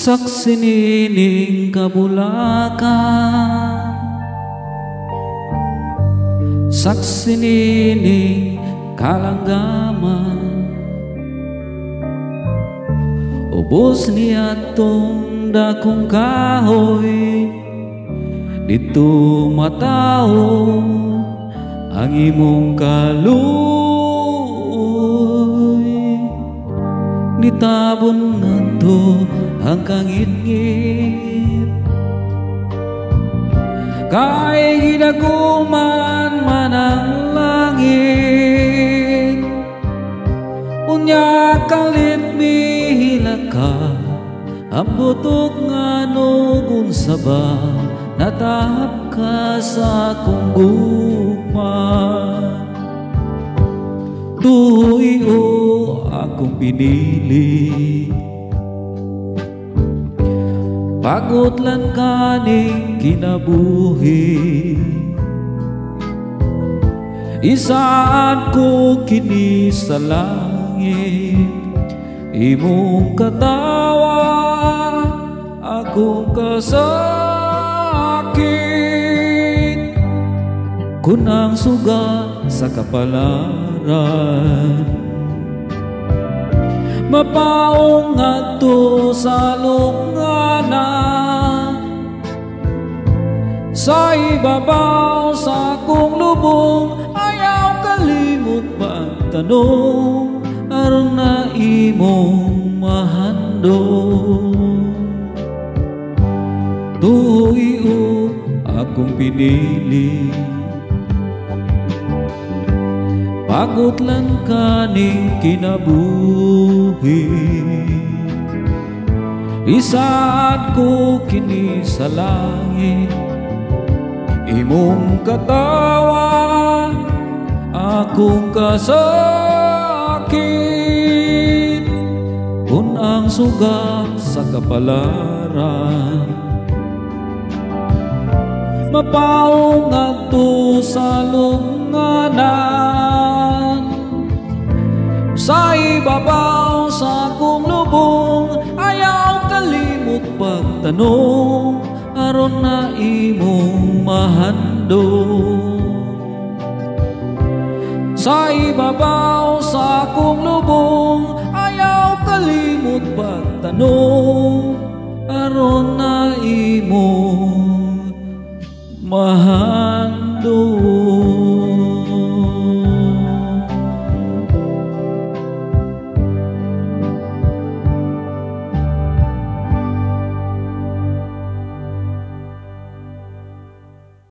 Saksi nining kabulakan, saksi nining kalanggaman, ubos niya tong dakong kahoy, dito matao ang imong kaluoy. Nitabon nga to ang kangit-ngit, kay ginaguman man ang langit. Unya kalit mihila ka, ang butok nga nugun saba, natahap ka sa akong gugma. Tuyo akong pinili, pagod lang kaning kinabuhi. Isaan ko kini sa langit, imong katawa akong kasakit. Kunang suga sa kapalaran, mapaong ato sa lungana, sa ibabaw sa akong lubong. Ayaw kalimot pa ang tanong, aron na imong mahandong. Tuyo akong pinili, pagod lang kaning kinabuhi. Isaad ko kini sa langit, imong katawa akong kasakit. Kung ang suga sa kapalaran, mapaong ato sa lunganan, sa ibabaw sa akong lubong. Ayaw kalimot pagtanong, aron na imong mahandong. Sa ibabaw sa akong lubong, ayaw kalimot pagtanong, aron na imong mahandong.